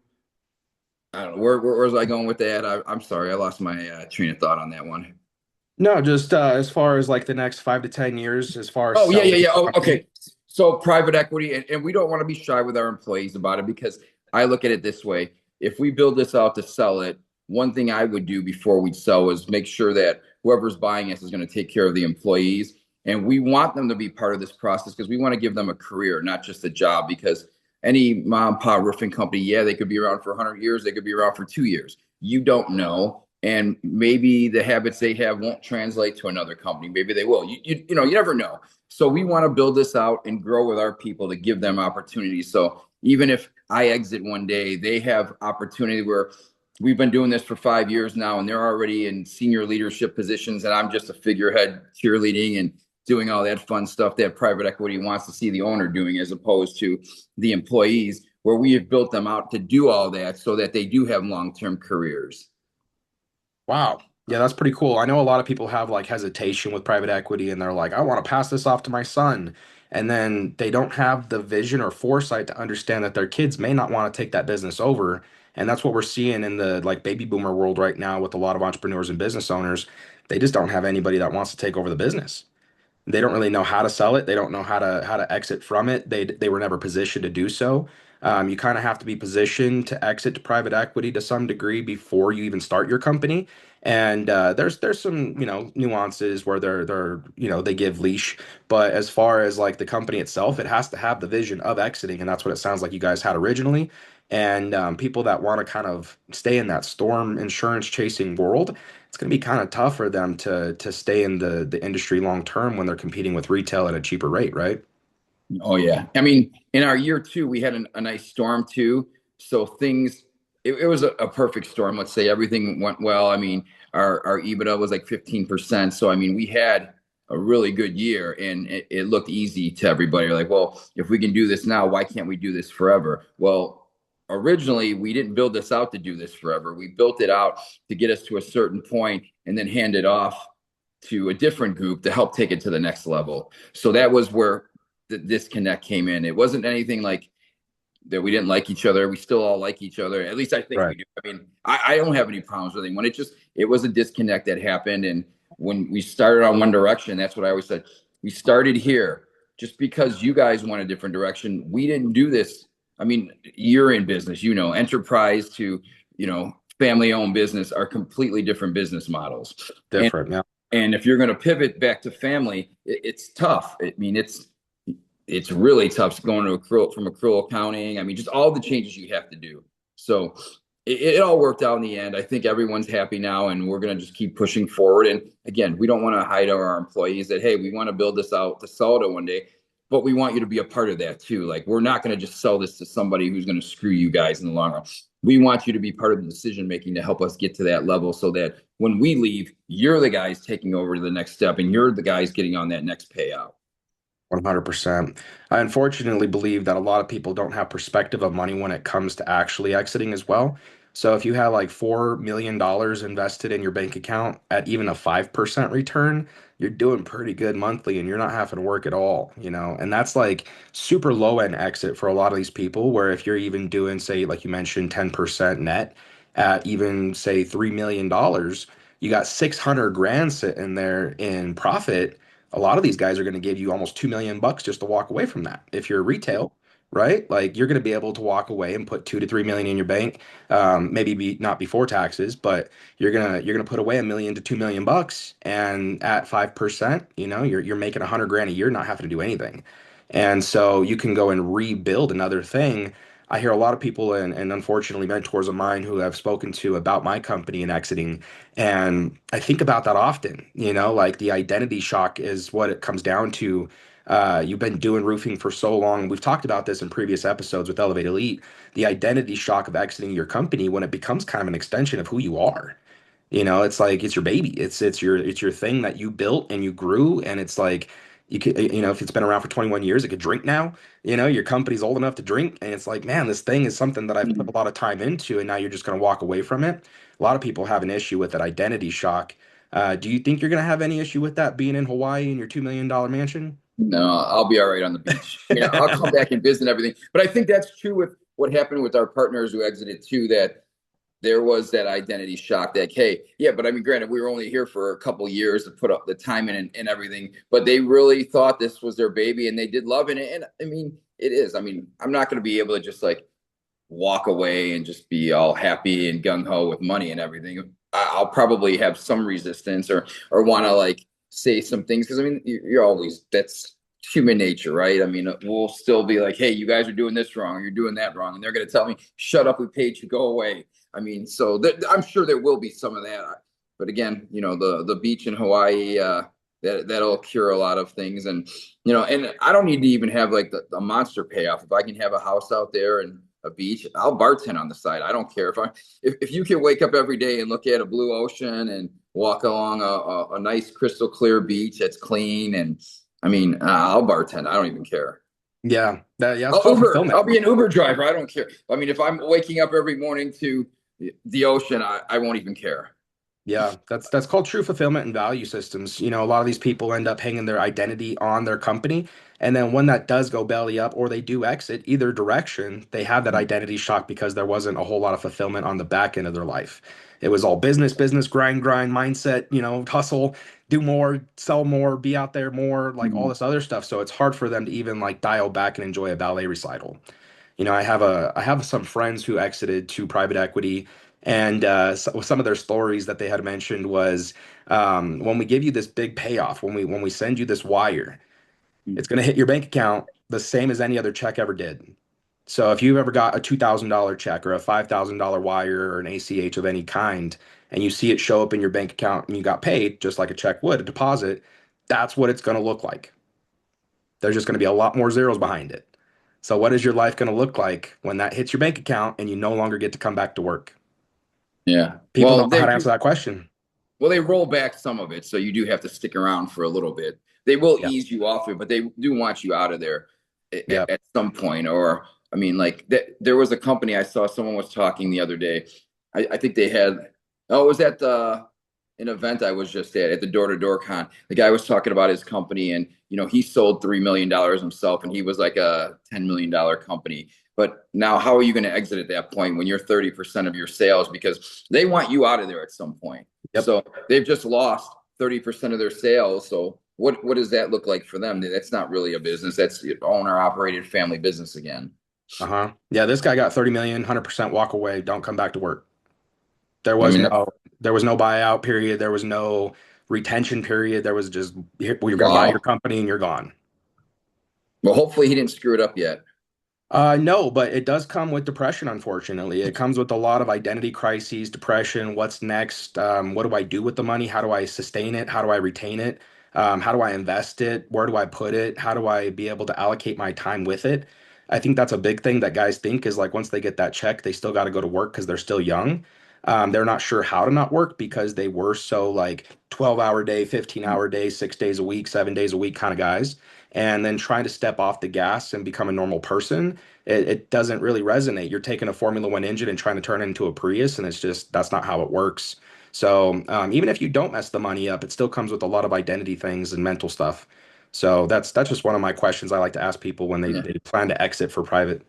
I don't know, where was I going with that? I'm sorry, I lost my train of thought on that one. No, just as far as like the next 5 to 10 years, as far as Oh, yeah, yeah, selling yeah. the Oh, company. okay. So private equity, and we don't want to be shy with our employees about it because I look at it this way. If we build this out to sell it, one thing I would do before we sell is make sure that whoever's buying us is going to take care of the employees. And we want them to be part of this process because we want to give them a career, not just a job. Because any mom and pop roofing company, yeah, they could be around for 100 years, they could be around for 2 years. You don't know. And maybe the habits they have won't translate to another company. Maybe they will. You know, you never know. So we want to build this out and grow with our people to give them opportunities. So even if I exit one day, they have opportunity where we've been doing this for 5 years now and they're already in senior leadership positions and I'm just a figurehead cheerleading and doing all that fun stuff that private equity wants to see the owner doing as opposed to the employees, where we have built them out to do all that so that they do have long-term careers. Wow. Yeah, that's pretty cool. I know a lot of people have like hesitation with private equity and they're like, I want to pass this off to my son. And then they don't have the vision or foresight to understand that their kids may not want to take that business over. And that's what we're seeing in the like baby boomer world right now with a lot of entrepreneurs and business owners. They just don't have anybody that wants to take over the business. They don't really know how to sell it. They don't know how to exit from it. They were never positioned to do so. You kind of have to be positioned to exit to private equity to some degree before you even start your company. And there's some nuances where they give leash, but as far as like the company itself, it has to have the vision of exiting, and that's what it sounds like you guys had originally. And people that want to kind of stay in that storm insurance chasing world, it's going to be kind of tough for them to stay in the industry long term when they're competing with retail at a cheaper rate, right? Oh yeah. I mean, in our year two, we had a nice storm too. So things, it was a perfect storm. Let's say everything went well. I mean, our EBITDA was like 15%. So I mean, we had a really good year and it looked easy to everybody. Like, well, if we can do this now, why can't we do this forever? Well, originally we didn't build this out to do this forever. We built it out to get us to a certain point and then hand it off to a different group to help take it to the next level. So that was where the disconnect came in. It wasn't anything like that we didn't like each other. We still all like each other. At least I think we Right. do. I mean, I don't have any problems with anyone. It was a disconnect that happened. And when we started on one direction, that's what I always said. We started here just because you guys went a different direction. We didn't do this. I mean, you're in business, enterprise to, family owned business are completely different business models. And Different. Yeah. and if you're going to pivot back to family, it's tough. I mean, it's really tough going to accrual accounting. I mean, just all the changes you have to do. So it all worked out in the end. I think everyone's happy now, and we're going to just keep pushing forward. And again, we don't want to hide our employees that, hey, we want to build this out to sell it one day, but we want you to be a part of that too. Like, we're not going to just sell this to somebody who's going to screw you guys in the long run. We want you to be part of the decision making to help us get to that level, so that when we leave, you're the guys taking over to the next step, and you're the guys getting on that next payout. 100%. I unfortunately believe that a lot of people don't have perspective of money when it comes to actually exiting as well. So if you have like $4 million invested in your bank account at even a 5% return, you're doing pretty good monthly and you're not having to work at all, And that's like super low end exit for a lot of these people, where if you're even doing, say, like you mentioned, 10% net at even say $3 million, you got 600 grand sitting there in profit. A lot of these guys are going to give you almost 2 million bucks just to walk away from that. If you're retail, right? Like, you're going to be able to walk away and put 2 to 3 million in your bank. Maybe not before taxes, but you're gonna put away 1 million to 2 million bucks, and at 5%, you're making 100 grand a year, not having to do anything. And so you can go and rebuild another thing. I hear a lot of people, and unfortunately mentors of mine who have spoken to about my company and exiting, and I think about that often, like the identity shock is what it comes down to. You've been doing roofing for so long. We've talked about this in previous episodes with Elevate Elite, the identity shock of exiting your company when it becomes kind of an extension of who you are. It's like it's your baby. It's your thing that you built and you grew, and it's like you could, if it's been around for 21 years, it could drink now. Your company's old enough to drink, and it's like, man, this thing is something that I've put a lot of time into, and now you're just going to walk away from it. A lot of people have an issue with that identity shock. Do you think you're going to have any issue with that being in Hawaii in your $2 million mansion? No, I'll be all right on the beach. I mean, I'll come back and visit everything. But I think that's true with what happened with our partners who exited too, that there was that identity shock that, hey, yeah, but I mean, granted, we were only here for a couple of years to put up the time in and everything, but they really thought this was their baby and they did love it. And I mean, it is. I mean, I'm not going to be able to just like walk away and just be all happy and gung ho with money and everything. I'll probably have some resistance or want to like say some things, because I mean, you're always, that's human nature, right? I mean, we'll still be like, hey, you guys are doing this wrong, you're doing that wrong, and they're going to tell me, shut up, we paid you, go away. I mean, so I'm sure there will be some of that, but again, the beach in Hawaii, that'll cure a lot of things, and and I don't need to even have like the monster payoff. If I can have a house out there and a beach, I'll bartend on the side. I don't care if you can wake up every day and look at a blue ocean and walk along a nice crystal clear beach that's clean, and I mean, I'll bartend. I don't even care. Yeah, it's I'll called Uber. fulfillment. I'll be an Uber driver. I don't care. I mean, if I'm waking up every morning to the ocean, I won't even care. Yeah, that's called true fulfillment and value systems. A lot of these people end up hanging their identity on their company, and then when that does go belly up or they do exit either direction, they have that identity shock because there wasn't a whole lot of fulfillment on the back end of their life. It was all business, business, grind mindset, hustle, do more, sell more, be out there more, like all Mhm. this other stuff. So it's hard for them to even like dial back and enjoy a ballet recital. I have some friends who exited to private equity, and some of their stories that they had mentioned was, when we give you this big payoff, when we send you this wire, it's going to hit your bank account the same as any other check ever did. So if you've ever got a $2,000 check or a $5,000 wire or an ACH of any kind, and you see it show up in your bank account and you got paid just like a check would, a deposit, that's what it's going to look like. There's just going to be a lot more zeros behind it. So what is your life going to look like when that hits your bank account and you no longer get to come back to work? Yeah. People don't know how to answer that question. Well, they roll back some of it, so you do have to stick around for a little bit. They will Yeah. ease you off it, but they do want you out of there Yeah. at some point. Or, I mean, like there was a company I saw someone was talking the other day. I think they had, oh, it was at an event I was just at the Door to Door Con. The guy was talking about his company, and he sold $3 million himself, and he was like a $10 million company. But now, how are you going to exit at that point when you're 30% of your sales? Because they want you out of there at some point. Yep. So they've just lost 30% of their sales. So what does that look like for them? That's not really a business. That's owner operated family business again. Uh-huh. Yeah, this guy got 30 million, 100% walk away, don't come back to work. There I was mean, no there was no buyout period, there was no retention period. There was just we're going to buy your wow. company and you're gone. Well, hopefully he didn't screw it up yet. No, but it does come with depression, unfortunately. It comes with a lot of identity crises, depression. What's next? What do I do with the money? How do I sustain it? How do I retain it? How do I invest it? Where do I put it? How do I be able to allocate my time with it? I think that's a big thing that guys think is like once they get that check, they still got to go to work because they're still young. They're not sure how to not work because they were so like 12-hour day, 15-hour day, 6 days a week, 7 days a week kind of guys. And then trying to step off the gas and become a normal person, it doesn't really resonate. You're taking a Formula One engine and trying to turn it into a Prius, and it's just that's not how it works. So even if you don't mess the money up, it still comes with a lot of identity things and mental stuff. So that's just one of my questions I like to ask people when Yeah. they plan to exit for private.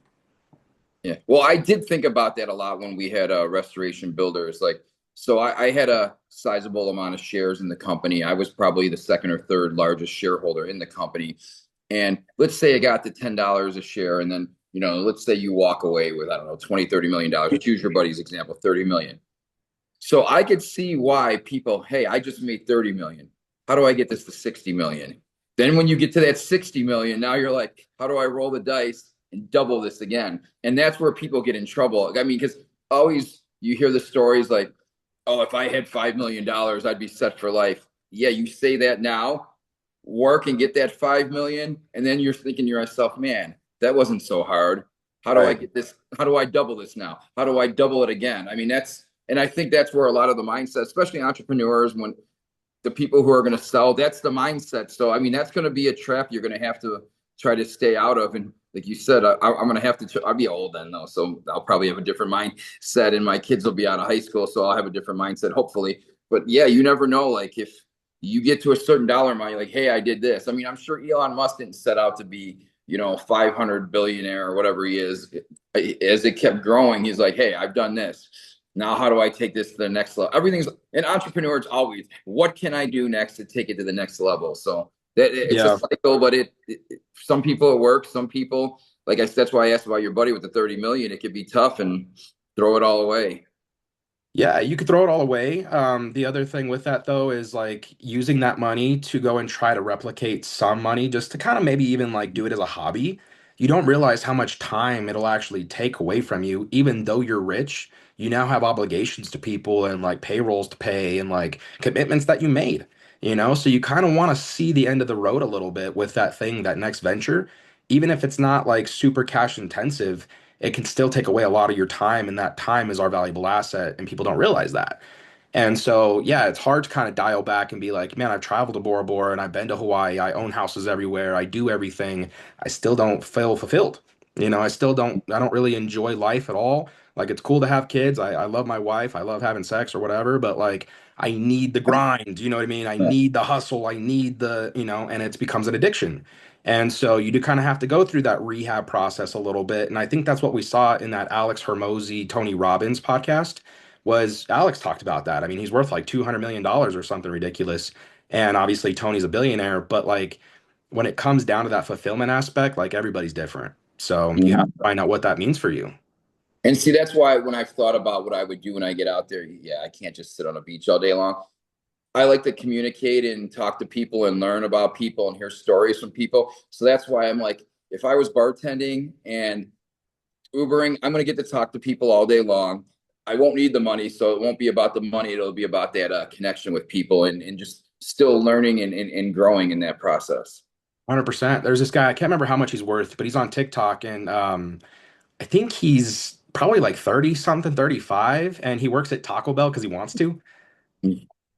Yeah. Well, I did think about that a lot when we had restoration builders. Like, so I had a sizable amount of shares in the company. I was probably the second or third largest shareholder in the company. And let's say I got the $10 a share. And then, let's say you walk away with, I don't know, 20, $30 million. Choose your buddy's example, 30 million. So I could see why people, hey, I just made 30 million. How do I get this to 60 million? Then when you get to that 60 million, now you're like, how do I roll the dice and double this again? And that's where people get in trouble. I mean, because always you hear the stories like, oh, if I had $5 million, I'd be set for life. Yeah, you say that now, work and get that 5 million. And then you're thinking to yourself, man, that wasn't so hard. How do I Right. get this? How do I double this now? How do I double it again? I mean, and I think that's where a lot of the mindset, especially entrepreneurs, when the people who are going to sell, that's the mindset. So, I mean, that's going to be a trap you're going to have to try to stay out of. And like you said, I'm going to have to, I'll be old then though. So I'll probably have a different mindset and my kids will be out of high school. So I'll have a different mindset, hopefully. But yeah, you never know. Like if you get to a certain dollar amount, you're like, hey, I did this. I mean, I'm sure Elon Musk didn't set out to be, 500 billionaire or whatever he is. As it kept growing, he's like, hey, I've done this. Now, how do I take this to the next level? Everything's an entrepreneur. It's always, what can I do next to take it to the next level? So that it's a Yeah. cycle, but some people it works. Some people, like I said, that's why I asked about your buddy with the 30 million. It could be tough and throw it all away. Yeah, you could throw it all away. The other thing with that though is like using that money to go and try to replicate some money just to kind of maybe even like do it as a hobby. You don't realize how much time it'll actually take away from you, even though you're rich. You now have obligations to people and like payrolls to pay and like commitments that you made, So you kind of want to see the end of the road a little bit with that thing, that next venture, even if it's not like super cash intensive, it can still take away a lot of your time, and that time is our valuable asset, and people don't realize that. And so, yeah, it's hard to kind of dial back and be like, man, I've traveled to Bora Bora and I've been to Hawaii. I own houses everywhere. I do everything. I still don't feel fulfilled. I don't really enjoy life at all. Like, it's cool to have kids. I love my wife. I love having sex or whatever, but like, I need the grind. You know what I mean? I need the hustle. I need and it becomes an addiction. And so you do kind of have to go through that rehab process a little bit. And I think that's what we saw in that Alex Hermosi, Tony Robbins podcast was Alex talked about that. I mean, he's worth like $200 million or something ridiculous. And obviously Tony's a billionaire, but like when it comes down to that fulfillment aspect, like everybody's different. So you have to Mhm. find out what that means for you. And see, that's why when I've thought about what I would do when I get out there, yeah, I can't just sit on a beach all day long. I like to communicate and talk to people and learn about people and hear stories from people. So that's why I'm like, if I was bartending and Ubering, I'm going to get to talk to people all day long. I won't need the money, so it won't be about the money. It'll be about that connection with people and just still learning and growing in that process. 100%. There's this guy, I can't remember how much he's worth, but he's on TikTok and I think he's probably like 30 something, 35, and he works at Taco Bell because he wants to.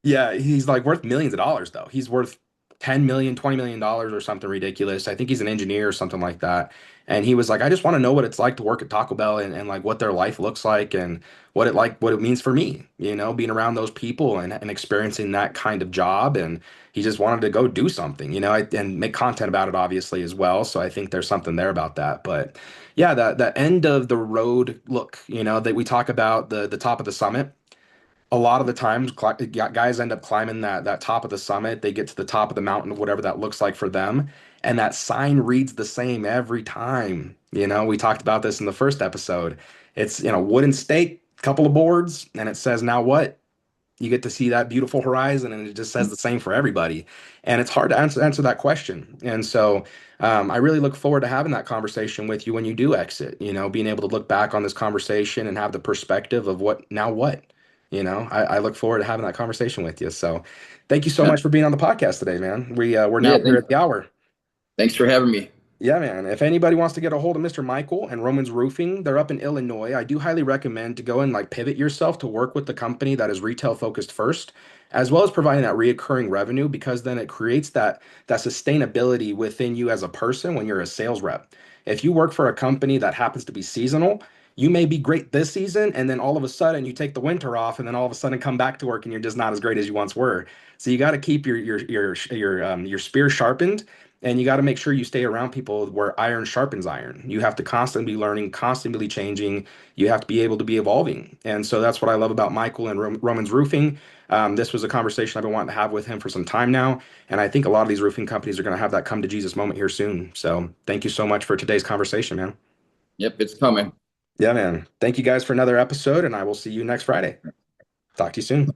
Yeah, he's like worth millions of dollars though. He's worth 10 million, $20 million or something ridiculous. I think he's an engineer or something like that. And he was like, I just want to know what it's like to work at Taco Bell, and like what their life looks like, and what it means for me, being around those people and experiencing that kind of job. And he just wanted to go do something, and make content about it, obviously, as well. So I think there's something there about that. But yeah, the end of the road look, that we talk about, the top of the summit. A lot of the times, guys end up climbing that top of the summit. They get to the top of the mountain, whatever that looks like for them, and that sign reads the same every time. We talked about this in the first episode. It's, wooden stake, couple of boards, and it says, now what? You get to see that beautiful horizon, and it just says the same for everybody. And it's hard to answer that question. And so I really look forward to having that conversation with you when you do exit, being able to look back on this conversation and have the perspective of what. I look forward to having that conversation with you. So thank you so Yeah. much for being on the podcast today, man. We're now Yeah. here at the hour. Thanks for having me. Yeah, man. If anybody wants to get a hold of Mr. Michael and Romans Roofing, they're up in Illinois. I do highly recommend to go and like pivot yourself to work with the company that is retail focused first, as well as providing that reoccurring revenue, because then it creates that sustainability within you as a person when you're a sales rep. If you work for a company that happens to be seasonal, you may be great this season, and then all of a sudden you take the winter off, and then all of a sudden come back to work and you're just not as great as you once were. So you got to keep your spear sharpened, and you got to make sure you stay around people where iron sharpens iron. You have to constantly be learning, constantly changing. You have to be able to be evolving. And so that's what I love about Michael and Roman's Roofing. This was a conversation I've been wanting to have with him for some time now. And I think a lot of these roofing companies are going to have that come to Jesus moment here soon. So thank you so much for today's conversation, man. Yep, it's coming. Yeah, man. Thank you guys for another episode, and I will see you next Friday. Talk to you soon.